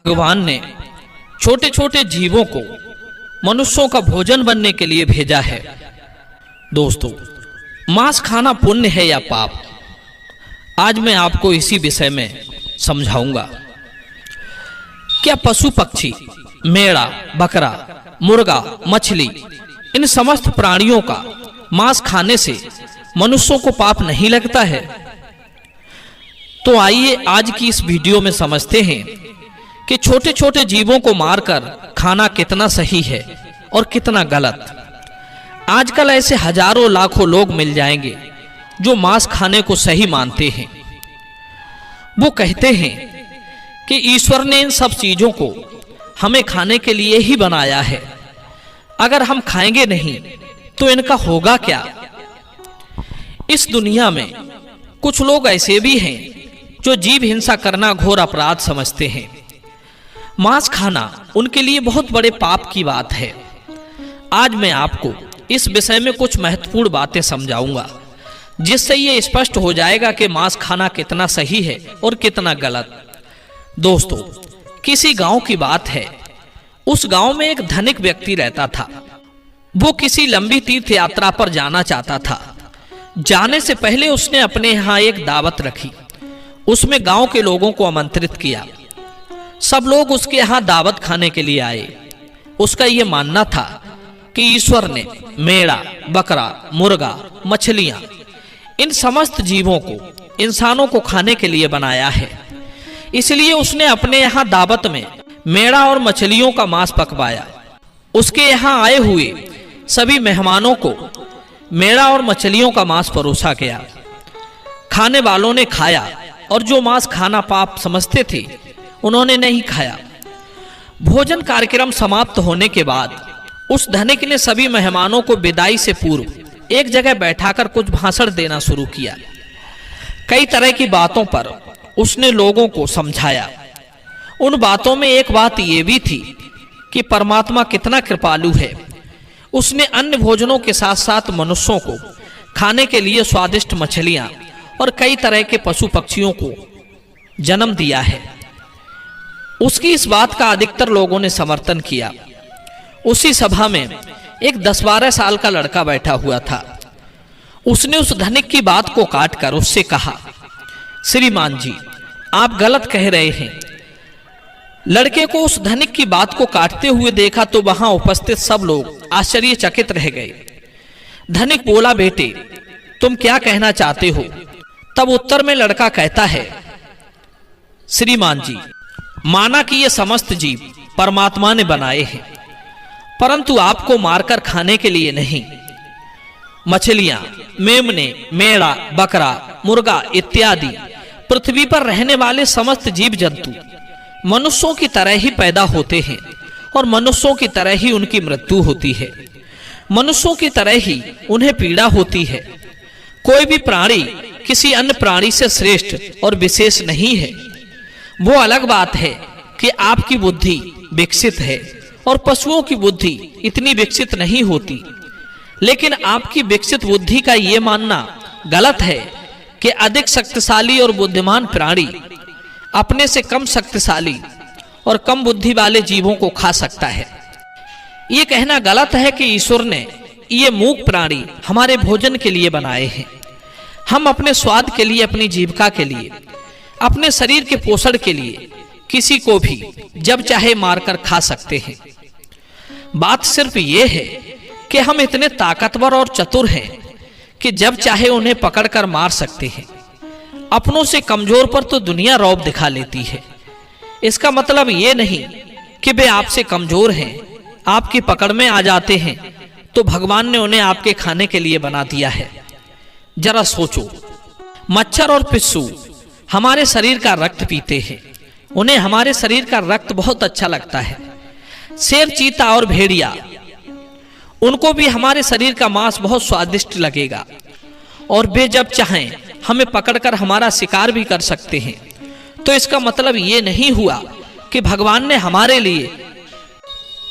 भगवान ने छोटे छोटे जीवों को मनुष्यों का भोजन बनने के लिए भेजा है। दोस्तों, मांस खाना पुण्य है या पाप, आज मैं आपको इसी विषय में समझाऊंगा। क्या पशु पक्षी, मेढ़ा, बकरा, मुर्गा, मछली, इन समस्त प्राणियों का मांस खाने से मनुष्यों को पाप नहीं लगता है? तो आइए आज की इस वीडियो में समझते हैं कि छोटे छोटे जीवों को मारकर खाना कितना सही है और कितना गलत। आजकल ऐसे हजारों लाखों लोग मिल जाएंगे जो मांस खाने को सही मानते हैं। वो कहते हैं कि ईश्वर ने इन सब चीजों को हमें खाने के लिए ही बनाया है, अगर हम खाएंगे नहीं तो इनका होगा क्या। इस दुनिया में कुछ लोग ऐसे भी हैं जो जीव हिंसा करना घोर अपराध समझते हैं। मांस खाना उनके लिए बहुत बड़े पाप की बात है। आज मैं आपको इस विषय में कुछ महत्वपूर्ण बातें समझाऊंगा, जिससे ये स्पष्ट हो जाएगा कि मांस खाना कितना सही है और कितना गलत। दोस्तों, किसी गांव की बात है। उस गांव में एक धनिक व्यक्ति रहता था। वो किसी लंबी तीर्थ यात्रा पर जाना चाहता था। जाने से पहले उसने अपने यहाँ एक दावत रखी। उसमें गांव के लोगों को आमंत्रित किया। सब लोग उसके यहाँ दावत खाने के लिए आए। उसका यह मानना था कि ईश्वर ने मेढ़ा, बकरा, मुर्गा, मछलियां, इन समस्त जीवों को, इंसानों को खाने के लिए बनाया है। इसलिए उसने अपने यहाँ दावत में मेढ़ा और मछलियों का मांस पकवाया। उसके यहाँ आए हुए सभी मेहमानों को मेढ़ा और मछलियों का मांस परोसा गया। खाने वालों ने खाया और जो मांस खाना पाप समझते थे उन्होंने नहीं खाया। भोजन कार्यक्रम समाप्त होने के बाद उस धनिक ने सभी मेहमानों को विदाई से पूर्व एक जगह बैठाकर कुछ भाषण देना शुरू किया। कई तरह की बातों पर उसने लोगों को समझाया। उन बातों में एक बात ये भी थी कि परमात्मा कितना कृपालु है। उसने अन्य भोजनों के साथ साथ मनुष्यों को खाने के लिए स्वादिष्ट मछलियां और कई तरह के पशु पक्षियों को जन्म दिया है। उसकी इस बात का अधिकतर लोगों ने समर्थन किया। उसी सभा में एक 10-12 साल का लड़का बैठा हुआ था। उसने उस धनिक की बात को काटकर उससे कहा, श्रीमान जी, आप गलत कह रहे हैं। लड़के को उस धनिक की बात को काटते हुए देखा तो वहां उपस्थित सब लोग आश्चर्यचकित रह गए। धनिक बोला, बेटे, तुम क्या कहना चाहते हो? तब उत्तर में लड़का कहता है, श्रीमान जी, माना कि ये समस्त जीव परमात्मा ने बनाए हैं, परंतु आपको मारकर खाने के लिए नहीं। मछलियां, मेमने, मेढ़ा, बकरा, मुर्गा इत्यादि पृथ्वी पर रहने वाले समस्त जीव जंतु मनुष्यों की तरह ही पैदा होते हैं और मनुष्यों की तरह ही उनकी मृत्यु होती है। मनुष्यों की तरह ही उन्हें पीड़ा होती है। कोई भी प्राणी किसी अन्य प्राणी से श्रेष्ठ और विशेष नहीं है। वो अलग बात है कि आपकी बुद्धि विकसित है और पशुओं की बुद्धि इतनी विकसित नहीं होती। लेकिन आपकी विकसित बुद्धि का ये मानना गलत है कि अधिक शक्तिशाली और बुद्धिमान प्राणी अपने से कम शक्तिशाली और कम बुद्धि वाले जीवों को खा सकता है। ये कहना गलत है कि ईश्वर ने ये मूक प्राणी हमारे भोजन के लिए बनाए हैं। हम अपने स्वाद के लिए, अपनी जीविका के लिए, अपने शरीर के पोषण के लिए किसी को भी जब चाहे मारकर खा सकते हैं। बात सिर्फ ये है कि हम इतने ताकतवर और चतुर हैं कि जब चाहे उन्हें पकड़कर मार सकते हैं। अपनों से कमजोर पर तो दुनिया रौब दिखा लेती है। इसका मतलब ये नहीं कि वे आपसे कमजोर हैं, आपकी पकड़ में आ जाते हैं तो भगवान ने उन्हें आपके खाने के लिए बना दिया है। जरा सोचो, मच्छर और पिस्सू हमारे शरीर का रक्त पीते हैं। उन्हें हमारे शरीर का रक्त बहुत अच्छा लगता है। शेर, चीता और भेड़िया, उनको भी हमारे शरीर का मांस बहुत स्वादिष्ट लगेगा और वे जब चाहें हमें पकड़कर हमारा शिकार भी कर सकते हैं। तो इसका मतलब ये नहीं हुआ कि भगवान ने हमारे लिए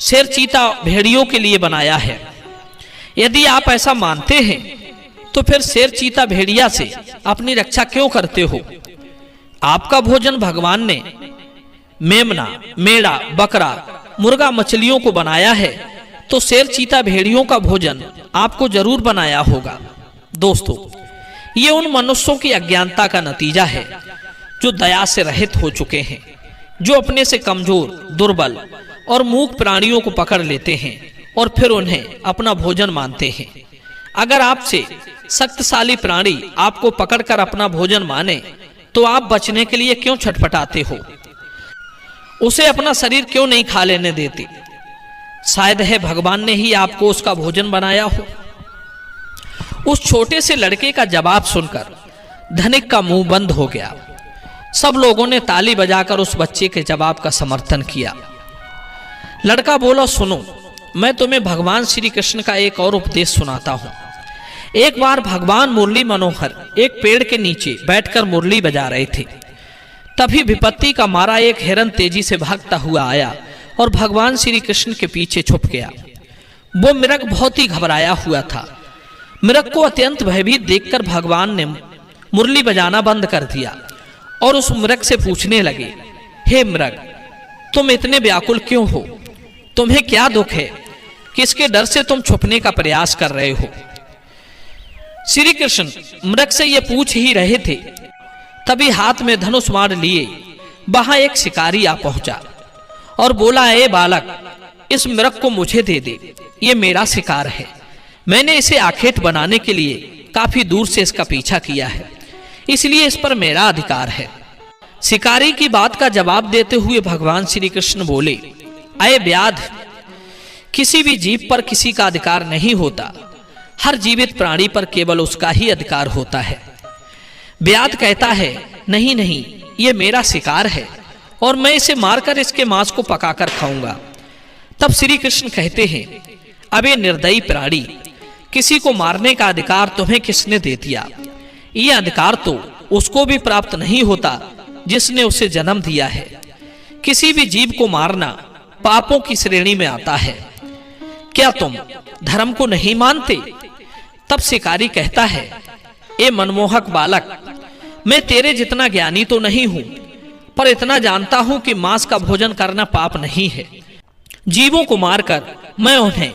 शेर, चीता, भेड़ियों के लिए बनाया है। यदि आप ऐसा मानते हैं तो फिर शेर, चीता, भेड़िया से अपनी रक्षा क्यों करते हो? आपका भोजन भगवान ने मेमना, मेढ़ा, बकरा, मुर्गा, मछलियों को बनाया है तो शेर, चीता, भेड़ियों का भोजन आपको जरूर बनाया होगा। दोस्तों, ये उन मनुष्यों की अज्ञानता का नतीजा है जो दया से रहित हो चुके हैं, जो अपने से कमजोर, दुर्बल और मूक प्राणियों को पकड़ लेते हैं और फिर उन्हें अपना भोजन मानते हैं। अगर आपसे शक्तिशाली प्राणी आपको पकड़कर अपना भोजन माने तो आप बचने के लिए क्यों छटपटाते हो? उसे अपना शरीर क्यों नहीं खा लेने देते? शायद है भगवान ने ही आपको उसका भोजन बनाया हो। उस छोटे से लड़के का जवाब सुनकर धनिक का मुंह बंद हो गया। सब लोगों ने ताली बजाकर उस बच्चे के जवाब का समर्थन किया। लड़का बोला, सुनो, मैं तुम्हें भगवान श्री कृष्ण का एक और उपदेश सुनाता हूं। एक बार भगवान मुरली मनोहर एक पेड़ के नीचे बैठकर मुरली बजा रहे थे। तभी विपत्ति का मारा एक हिरन तेजी से भागता हुआ आया और भगवान श्री कृष्ण के पीछे छुप गया। वो मृग बहुत ही घबराया हुआ था। मृग को अत्यंत भयभीत देखकर भगवान ने मुरली बजाना बंद कर दिया और उस मृग से पूछने लगे, हे मृग, तुम इतने व्याकुल क्यों हो? तुम्हें क्या दुख है? किसके डर से तुम छुपने का प्रयास कर रहे हो? श्री कृष्ण मृग से ये पूछ ही रहे थे, तभी हाथ में धनुष मार लिए वहां एक शिकारी आ पहुंचा और बोला, ए बालक, इस मृग को मुझे दे दे, ये मेरा शिकार है। मैंने इसे आखेट बनाने के लिए काफी दूर से इसका पीछा किया है, इसलिए इस पर मेरा अधिकार है। शिकारी की बात का जवाब देते हुए भगवान श्री कृष्ण बोले, अये व्याध, किसी भी जीव पर किसी का अधिकार नहीं होता। हर जीवित प्राणी पर केवल उसका ही अधिकार होता है। व्याध कहता है, नहीं नहीं, ये मेरा शिकार है और मैं इसे मारकर इसके मांस को पकाकर खाऊंगा। तब श्री कृष्ण कहते हैं, अबे निर्दयी प्राणी, किसी को मारने का अधिकार तुम्हें किसने दे दिया? ये अधिकार तो उसको भी प्राप्त नहीं होता जिसने उसे जन्म दिया है। किसी भी जीव को मारना पापों की श्रेणी में आता है। क्या तुम धर्म को नहीं मानते? तब शिकारी कहता है, ए मनमोहक बालक, मैं तेरे जितना ज्ञानी तो नहीं हूं, पर इतना जानता हूं कि मांस का भोजन करना पाप नहीं है। जीवों को मारकर मैं उन्हें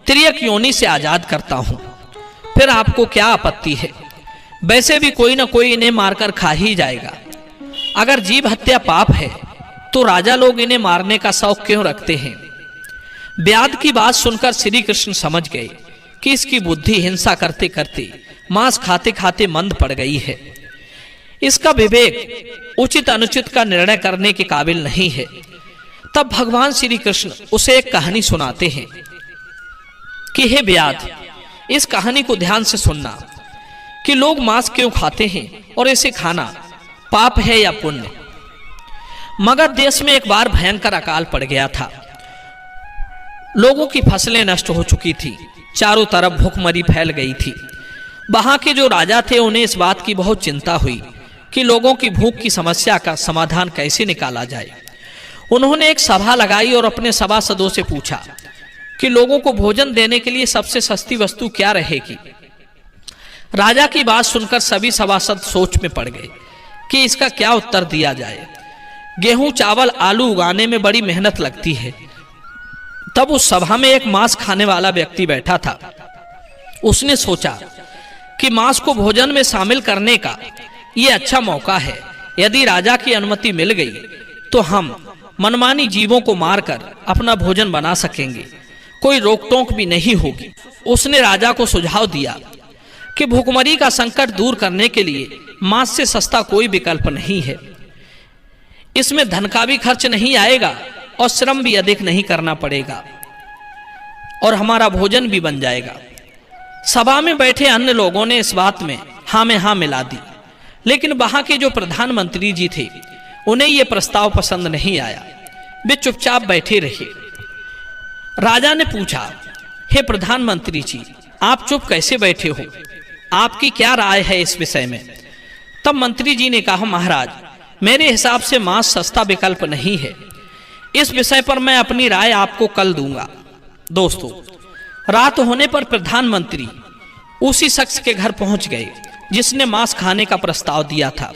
तिर्यक योनि से आजाद करता हूं। फिर आपको क्या आपत्ति है? वैसे भी कोई ना कोई इन्हें मारकर खा ही जाएगा। अगर जीव हत्या पाप है तो राजा लोग इन्हें मारने का शौक क्यों रखते हैं? व्याध की बात सुनकर श्री कृष्ण समझ गए कि इसकी बुद्धि हिंसा करते करते, मांस खाते खाते मंद पड़ गई है। इसका विवेक उचित अनुचित का निर्णय करने के काबिल नहीं है। तब भगवान श्री कृष्ण उसे एक कहानी सुनाते हैं कि हे व्याध, इस कहानी को ध्यान से सुनना कि लोग मांस क्यों खाते हैं और इसे खाना पाप है या पुण्य। मगध देश में एक बार भयंकर अकाल पड़ गया था। लोगों की फसलें नष्ट हो चुकी थी, चारों तरफ भूखमरी फैल गई थी। वहां के जो राजा थे उन्हें इस बात की बहुत चिंता हुई कि लोगों की भूख की समस्या का समाधान कैसे निकाला जाए। उन्होंने एक सभा लगाई और अपने सभासदों से पूछा कि लोगों को भोजन देने के लिए सबसे सस्ती वस्तु क्या रहेगी। राजा की बात सुनकर सभी सभासद सोच में पड़ गए कि इसका क्या उत्तर दिया जाए। गेहूं, चावल, आलू उगाने में बड़ी मेहनत लगती है। तब उस सभा में एक मांस खाने वाला व्यक्ति बैठा था। उसने सोचा कि मांस को भोजन में शामिल करने का ये अच्छा मौका है। यदि राजा की अनुमति मिल गई तो हम मनमानी जीवों को मारकर अपना भोजन बना सकेंगे, कोई रोक टोक भी नहीं होगी। उसने राजा को सुझाव दिया कि भूखमरी का संकट दूर करने के लिए मांस से सस्ता कोई विकल्प नहीं है। इसमें धन का भी खर्च नहीं आएगा और श्रम भी अधिक नहीं करना पड़ेगा और हमारा भोजन भी बन जाएगा। सभा में बैठे अन्य लोगों ने इस बात में हाँ में हाँ मिला दी, लेकिन वहां के जो प्रधानमंत्री जी थे उन्हें यह प्रस्ताव पसंद नहीं आया। वे चुपचाप बैठे रहे। राजा ने पूछा, हे प्रधानमंत्री जी, आप चुप कैसे बैठे हो? आपकी क्या राय है इस विषय में? तब मंत्री जी ने कहा, महाराज, मेरे हिसाब से मांस सस्ता विकल्प नहीं है। इस विषय पर मैं अपनी राय आपको कल दूंगा। दोस्तों, रात होने पर प्रधानमंत्री उसी शख्स के घर पहुंच गए जिसने मांस खाने का प्रस्ताव दिया था।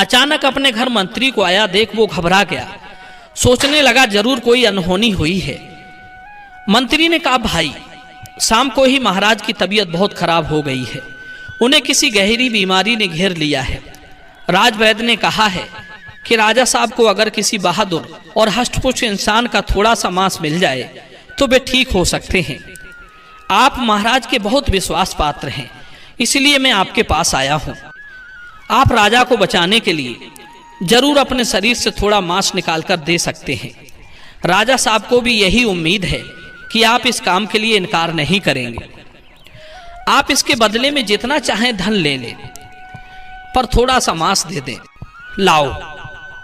अचानक अपने घर मंत्री को आया देख वो घबरा गया। सोचने लगा जरूर कोई अनहोनी हुई है। मंत्री ने कहा, भाई शाम को ही महाराज की तबीयत बहुत खराब हो गई है, उन्हें किसी गहरी बीमारी ने घेर लिया है। राजवैद्य ने कहा है कि राजा साहब को अगर किसी बहादुर और हष्टपुष्ट इंसान का थोड़ा सा मांस मिल जाए तो वे ठीक हो सकते हैं। आप महाराज के बहुत विश्वास पात्र हैं, इसलिए मैं आपके पास आया हूं। आप राजा को बचाने के लिए जरूर अपने शरीर से थोड़ा मांस निकालकर दे सकते हैं। राजा साहब को भी यही उम्मीद है कि आप इस काम के लिए इनकार नहीं करेंगे। आप इसके बदले में जितना चाहें धन ले लें, पर थोड़ा सा मांस दे दें। लाओ,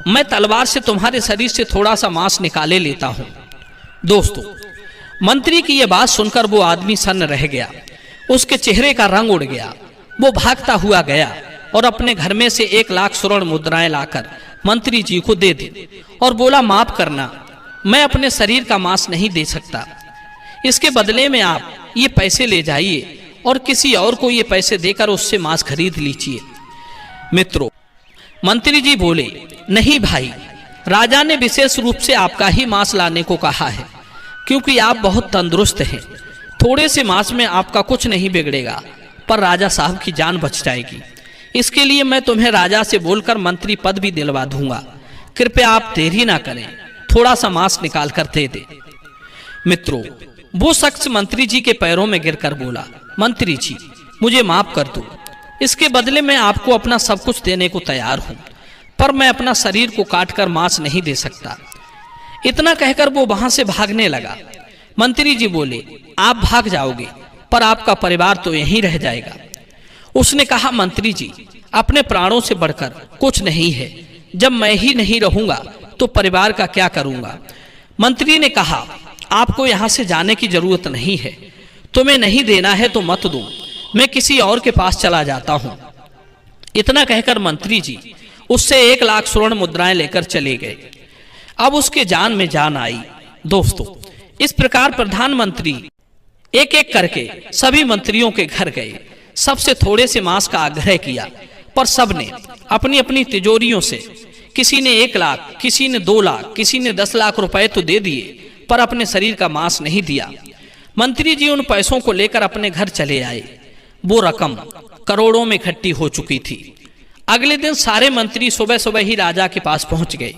मैं तलवार से तुम्हारे शरीर से थोड़ा सा मांस निकाले लेता हूं। दोस्तों, मंत्री की यह बात सुनकर वो आदमी सन्न रह गया। उसके चेहरे का रंग उड़ गया। वो भागता हुआ गया और अपने घर में से 1,00,000 स्वर्ण मुद्राएं लाकर मंत्री जी को दे दी और बोला, माफ करना, मैं अपने शरीर का मांस नहीं दे सकता। इसके बदले में आप ये पैसे ले जाइए और किसी और को ये पैसे देकर उससे मांस खरीद लीजिए। मित्रों, मंत्री जी बोले, नहीं भाई, राजा ने विशेष रूप से आपका ही मांस लाने को कहा है, क्योंकि आप बहुत तंदुरुस्त हैं। थोड़े से मांस में आपका कुछ नहीं बिगड़ेगा, पर राजा साहब की जान बच जाएगी। इसके लिए मैं तुम्हें राजा से बोलकर मंत्री पद भी दिलवा दूंगा। कृपया आप देरी ना करें, थोड़ा सा मांस निकाल कर दे दे। मित्रों, वो शख्स मंत्री जी के पैरों में गिरकर बोला, मंत्री जी, मुझे माफ कर दो। इसके बदले में आपको अपना सब कुछ देने को तैयार हूं, पर मैं अपना शरीर को काटकर मांस नहीं दे सकता। इतना कहकर वो वहां से भागने लगा। मंत्री जी बोले, आप भाग जाओगे, पर आपका परिवार तो यहीं रह जाएगा। उसने कहा, मंत्री जी, अपने प्राणों से बढ़कर कुछ नहीं है। जब मैं ही नहीं रहूंगा तो परिवार का क्या करूंगा। मंत्री ने कहा, आपको यहां से जाने की जरूरत नहीं है। तुम्हें नहीं देना है तो मत दो, मैं किसी और के पास चला जाता हूं। इतना कहकर मंत्री जी उससे 1,00,000 स्वर्ण मुद्राएं लेकर चले गए। अब उसके जान में जान आई। दोस्तों, इस प्रकार प्रधानमंत्री एक एक करके सभी मंत्रियों के घर गए, सबसे थोड़े से मांस का आग्रह किया, पर सबने अपनी अपनी तिजोरियों से, किसी ने 1,00,000, किसी ने 2,00,000, किसी ने 10,00,000 रुपए तो दे दिए, पर अपने शरीर का मांस नहीं दिया। मंत्री जी उन पैसों को लेकर अपने घर चले आए। वो रकम करोड़ों में इकट्ठी हो चुकी थी। अगले दिन सारे मंत्री सुबह सुबह ही राजा के पास पहुंच गए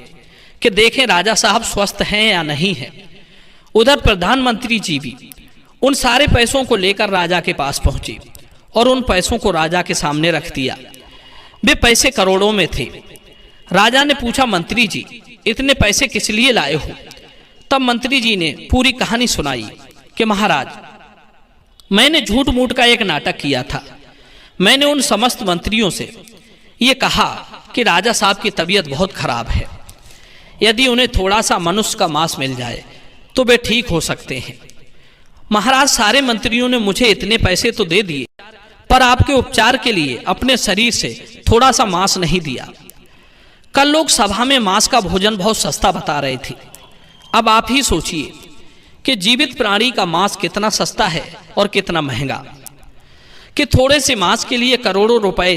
कि देखें राजा साहब स्वस्थ हैं या नहीं हैं। उधर प्रधानमंत्री जी भी उन सारे पैसों को लेकर राजा के पास पहुंचे और उन पैसों को राजा के सामने रख दिया। वे पैसे करोड़ों में थे। राजा ने पूछा, मंत्री जी, इतने पैसे किस लिए लाए हो? तब मंत्री जी ने पूरी कहानी सुनाई कि महाराज, मैंने झूठ मूठ का एक नाटक किया था। मैंने उन समस्त मंत्रियों से ये कहा कि राजा साहब की तबीयत बहुत खराब है, यदि उन्हें थोड़ा सा मनुष्य का मांस मिल जाए तो वे ठीक हो सकते हैं। महाराज, सारे मंत्रियों ने मुझे इतने पैसे तो दे दिए, पर आपके उपचार के लिए अपने शरीर से थोड़ा सा मांस नहीं दिया। कल लोग सभा में मांस का भोजन बहुत सस्ता बता रहे थे। अब आप ही सोचिए कि जीवित प्राणी का मांस कितना सस्ता है और कितना महंगा, कि थोड़े से मांस के लिए करोड़ों रुपए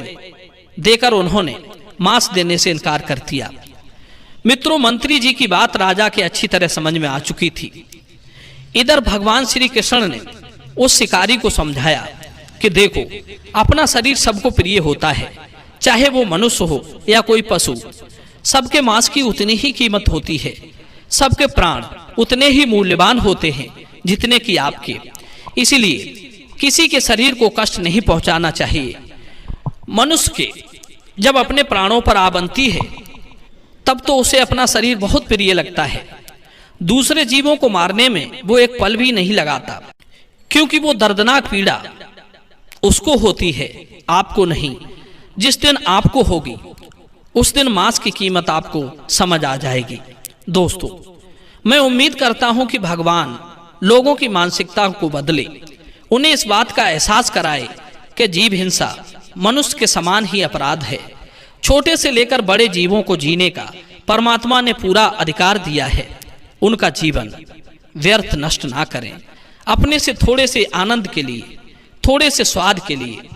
देकर उन्होंने मांस देने से इनकार कर दिया। मित्रों, मंत्री जी की बात राजा के अच्छी तरह समझ में आ चुकी थी। इधर भगवान श्री कृष्ण ने उस शिकारी को समझाया कि देखो, अपना शरीर सबको प्रिय होता है, चाहे वो मनुष्य हो या कोई पशु। सबके मांस की उतनी ही कीमत होती है। सबके प्राण उतने ही मूल्यवान होते हैं जितने कि आपके। इसलिए किसी के शरीर को कष्ट नहीं पहुंचाना चाहिए। मनुष्य के जब अपने प्राणों पर आ बनती है तब तो उसे अपना शरीर बहुत प्रिय लगता है। दूसरे जीवों को मारने में वो एक पल भी नहीं लगाता, क्योंकि वो दर्दनाक पीड़ा उसको होती है, आपको नहीं। जिस दिन आपको होगी उस दिन मांस की कीमत आपको समझ आ जाएगी। दोस्तों, मैं उम्मीद करता हूं कि भगवान लोगों की मानसिकता को बदले, उन्हें इस बात का एहसास कराए कि जीव हिंसा मनुष्य के समान ही अपराध है। छोटे से लेकर बड़े जीवों को जीने का परमात्मा ने पूरा अधिकार दिया है। उनका जीवन व्यर्थ नष्ट ना करें। अपने से थोड़े से आनंद के लिए, थोड़े से स्वाद के लिए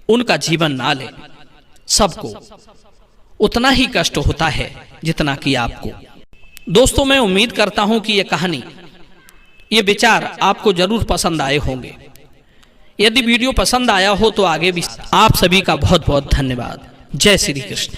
उनका जीवन ना लें। सबको उतना ही कष्ट होता है जितना कि आपको। दोस्तों, मैं उम्मीद करता हूं कि यह कहानी, ये विचार आपको जरूर पसंद आए होंगे। यदि वीडियो पसंद आया हो तो आगे भी। आप सभी का बहुत बहुत धन्यवाद। जय श्री कृष्ण।